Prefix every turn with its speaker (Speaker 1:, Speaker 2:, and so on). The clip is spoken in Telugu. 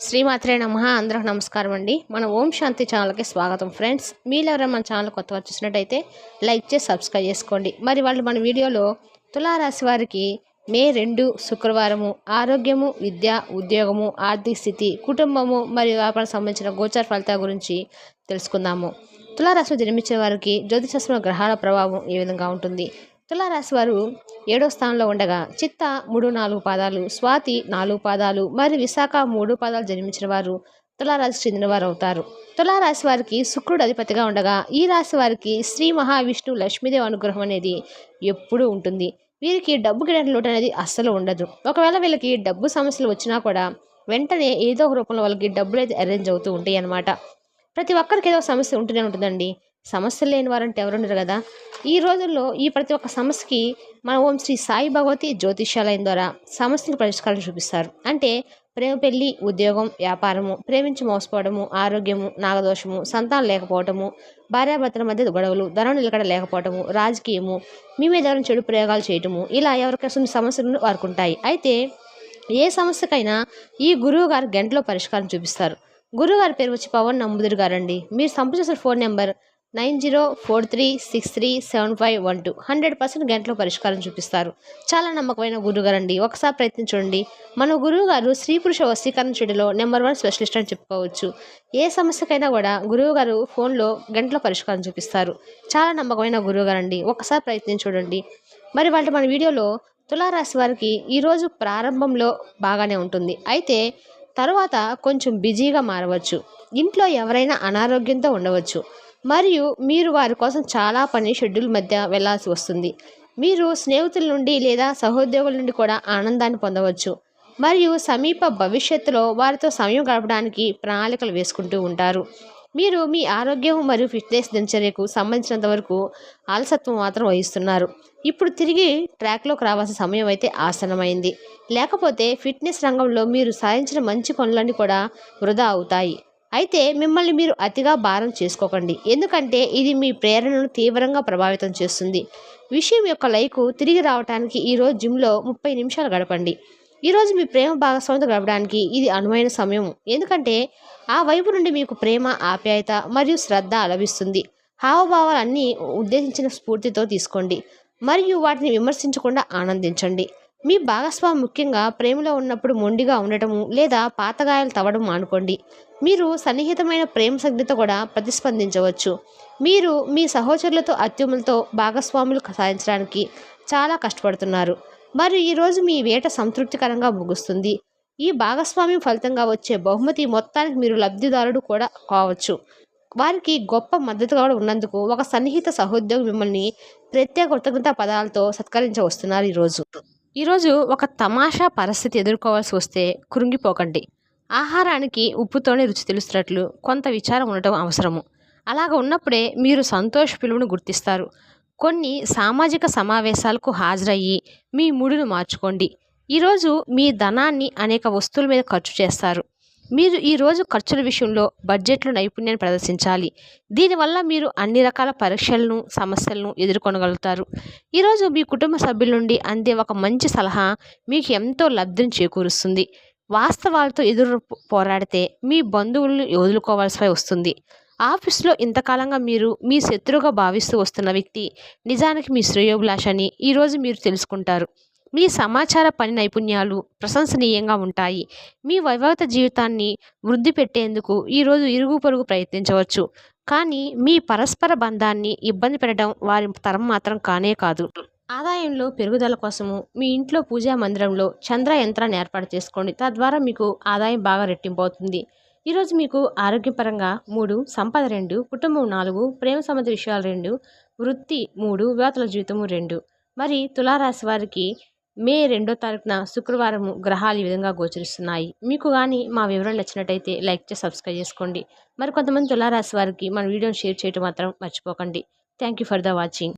Speaker 1: శ్రీమాత్రే నమః. అందరికి నమస్కారం అండి. మన ఓం శాంతి ఛానల్కి స్వాగతం ఫ్రెండ్స్. మీరు ఎవరైనా మన ఛానల్ కొత్తగా చూసినట్టయితే లైక్ చేసి సబ్స్క్రైబ్ చేసుకోండి. మరి వాళ్ళు మన వీడియోలో తులారాశి వారికి మే 2 శుక్రవారము ఆరోగ్యము, విద్య, ఉద్యోగము, ఆర్థిక స్థితి, కుటుంబము మరియు వ్యాపారం సంబంధించిన గోచార ఫలితాల గురించి తెలుసుకుందాము. తులారాశిలో జన్మించే వారికి జ్యోతిషాస్త్రంలో గ్రహాల ప్రభావం ఏ విధంగా ఉంటుంది? తులారాశి వారు 7వ స్థానంలో ఉండగా చిత్త 3-4 పాదాలు, స్వాతి 4 పాదాలు మరియు విశాఖ 3 పాదాలు జన్మించిన వారు తులారాశికి చెందిన వారు అవుతారు. తులారాశి వారికి శుక్రుడు అధిపతిగా ఉండగా ఈ రాశి వారికి శ్రీ మహావిష్ణు లక్ష్మీదేవి అనుగ్రహం అనేది ఎప్పుడూ ఉంటుంది. వీరికి డబ్బు గిడని లోటు అనేది అస్సలు ఉండదు. ఒకవేళ వీళ్ళకి డబ్బు సమస్యలు వచ్చినా కూడా వెంటనే ఏదో ఒక రూపంలో వాళ్ళకి డబ్బులు అయితే అరేంజ్ అవుతూ ఉంటాయి అన్నమాట. ప్రతి ఒక్కరికి ఏదో సమస్య ఉంటూనే ఉంటుందండి. సమస్యలు లేని వారంటే ఎవరున్నారు కదా. ఈ రోజుల్లో ఈ ప్రతి ఒక్క సమస్యకి మన ఓం శ్రీ సాయి భగవతి జ్యోతిష్యాలయం ద్వారా సమస్యలకు పరిష్కారం చూపిస్తారు. అంటే ప్రేమ, పెళ్లి, ఉద్యోగం, వ్యాపారము, ప్రేమించి మోసపోవడము, ఆరోగ్యము, నాగదోషము, సంతానం లేకపోవటము, భార్యాభర్తల మధ్య గొడవలు, ధనం నిలకడ లేకపోవటము, రాజకీయము, మీ మీద ఎవరైనా చెడు ప్రయోగాలు చేయటము, ఇలా ఎవరికైనా సమస్యలను వారుకుంటాయి. అయితే ఏ సమస్యకైనా ఈ గురువు గారు గంటలో పరిష్కారం చూపిస్తారు. గురువు గారి పేరు వచ్చి పవన్ నంబుదురు గారండి. మీరు సంప్రదించిన ఫోన్ నెంబర్ 9043637512. 100% గంటలో పరిష్కారం చూపిస్తారు. చాలా నమ్మకమైన గురువుగారు అండి. ఒకసారి ప్రయత్నించండి. మన గురువు గారు స్త్రీ పురుష వశీకరణ చెడులో నెంబర్ 1 స్పెషలిస్ట్ అని చెప్పుకోవచ్చు. ఏ సమస్యకైనా కూడా గురువు గారు ఫోన్లో గంటలో పరిష్కారం చూపిస్తారు. చాలా నమ్మకమైన గురువుగారు అండి. ఒకసారి ప్రయత్నించండి. మరి వాళ్ళ మన వీడియోలో తులారాశి వారికి ఈరోజు ప్రారంభంలో బాగానే ఉంటుంది. అయితే తర్వాత కొంచెం బిజీగా మారవచ్చు. ఇంట్లో ఎవరైనా అనారోగ్యంతో ఉండవచ్చు. మరియు మీరు వారి కోసం చాలా పని షెడ్యూల్ మధ్య వెళ్లాల్సి వస్తుంది. మీరు స్నేహితుల నుండి లేదా సహోద్యోగుల నుండి కూడా ఆనందాన్ని పొందవచ్చు. మరియు సమీప భవిష్యత్తులో వారితో సమయం గడపడానికి ప్రణాళికలు వేసుకుంటూ ఉంటారు. మీరు మీ ఆరోగ్యం మరియు ఫిట్నెస్ దినచర్యకు సంబంధించినంత వరకు అలసత్వం మాత్రం వహిస్తున్నారు. ఇప్పుడు తిరిగి ట్రాక్లోకి రావాల్సిన సమయం అయితే ఆసన్నమైంది. లేకపోతే ఫిట్నెస్ రంగంలో మీరు సాధించిన మంచి పనులన్నీ కూడా వృధా అవుతాయి. అయితే మిమ్మల్ని మీరు అతిగా భారం చేసుకోకండి. ఎందుకంటే ఇది మీ ప్రేరణను తీవ్రంగా ప్రభావితం చేస్తుంది. విషయం యొక్క లైకు తిరిగి రావడానికి ఈరోజు జిమ్లో 30 నిమిషాలు గడపండి. ఈరోజు మీ ప్రేమ భాగస్వామితో గడపడానికి ఇది అనువైన సమయం. ఎందుకంటే ఆ వైపు నుండి మీకు ప్రేమ, ఆప్యాయత మరియు శ్రద్ధ లభిస్తుంది. హావభావాలన్నీ ఉద్దేశించిన స్ఫూర్తితో తీసుకోండి మరియు వాటిని విమర్శించకుండా ఆనందించండి. మీ భాగస్వామి ముఖ్యంగా ప్రేమలో ఉన్నప్పుడు మొండిగా ఉండటము లేదా పాతగాయాలు తవ్వడం మానుకోండి. మీరు సన్నిహితమైన ప్రేమ సంజ్ఞతో కూడా ప్రతిస్పందించవచ్చు. మీరు మీ సహచరులతో అత్యుములతో భాగస్వాములు సాధించడానికి చాలా కష్టపడుతున్నారు మరియు ఈరోజు మీ వేట సంతృప్తికరంగా ముగుస్తుంది. ఈ భాగస్వామ్యం ఫలితంగా వచ్చే బహుమతి మొత్తానికి మీరు లబ్ధిదారుడు కూడా కావచ్చు. వారికి గొప్ప మద్దతుగా ఉన్నందుకు ఒక సన్నిహిత సహోద్యోగి మిమ్మల్ని ప్రత్యేక కృతజ్ఞతా పదాలతో సత్కరించవస్తున్నారు. ఈరోజు ఒక తమాషా పరిస్థితి ఎదుర్కోవాల్సి వస్తే కృంగిపోకండి. ఆహారానికి ఉప్పుతోనే రుచి తెలుస్తున్నట్లు కొంత విచారం ఉండటం అవసరము. అలాగ ఉన్నప్పుడే మీరు సంతోష పిలుపును గుర్తిస్తారు. కొన్ని సామాజిక సమావేశాలకు హాజరయ్యి మీ మూడును మార్చుకోండి. ఈరోజు మీ ధనాన్ని అనేక వస్తువుల మీద ఖర్చు చేస్తారు. మీరు ఈరోజు ఖర్చుల విషయంలో బడ్జెట్లో నైపుణ్యాన్ని ప్రదర్శించాలి. దీనివల్ల మీరు అన్ని రకాల పరీక్షలను, సమస్యలను ఎదుర్కొనగలుగుతారు. ఈరోజు మీ కుటుంబ సభ్యుల నుండి అందే ఒక మంచి సలహా మీకు ఎంతో లబ్ధిని చేకూరుస్తుంది. వాస్తవాలతో ఎదురు పోరాడితే మీ బంధువులను వదులుకోవాల్సి వస్తుంది. ఆఫీసులో ఇంతకాలంగా మీరు మీ శత్రువుగా భావిస్తూ వస్తున్న వ్యక్తి నిజానికి మీ శ్రేయోభిలాష అని ఈరోజు మీరు తెలుసుకుంటారు. మీ సమాచార పని నైపుణ్యాలు ప్రశంసనీయంగా ఉంటాయి. మీ వైవాహిక జీవితాన్ని వృద్ధి పెట్టేందుకు ఈరోజు ఇరుగు పొరుగు ప్రయత్నించవచ్చు. కానీ మీ పరస్పర బంధాన్ని ఇబ్బంది పెట్టడం వారి తరం మాత్రం కానే కాదు. ఆదాయంలో పెరుగుదల కోసము మీ ఇంట్లో పూజా మందిరంలో చంద్ర యంత్రాన్ని ఏర్పాటు చేసుకోండి. తద్వారా మీకు ఆదాయం బాగా రెట్టింపు అవుతుంది. ఈరోజు మీకు ఆరోగ్యపరంగా 3, సంపద 2, కుటుంబం 4, ప్రేమ సంబంధ విషయాలు 2, వృత్తి 3, వివాహాల జీవితము 2. మరి తులారాశి వారికి మే 2వ తారీఖున శుక్రవారము గ్రహాలు ఈ విధంగా గోచరిస్తున్నాయి. మీకు కానీ మా వివరాలు నచ్చినట్టయితే లైక్ చేసి సబ్స్క్రైబ్ చేసుకోండి. మరి కొంతమంది తులారాశి వారికి మన వీడియోని షేర్ చేయడం మాత్రం మర్చిపోకండి. Thank you for the watching.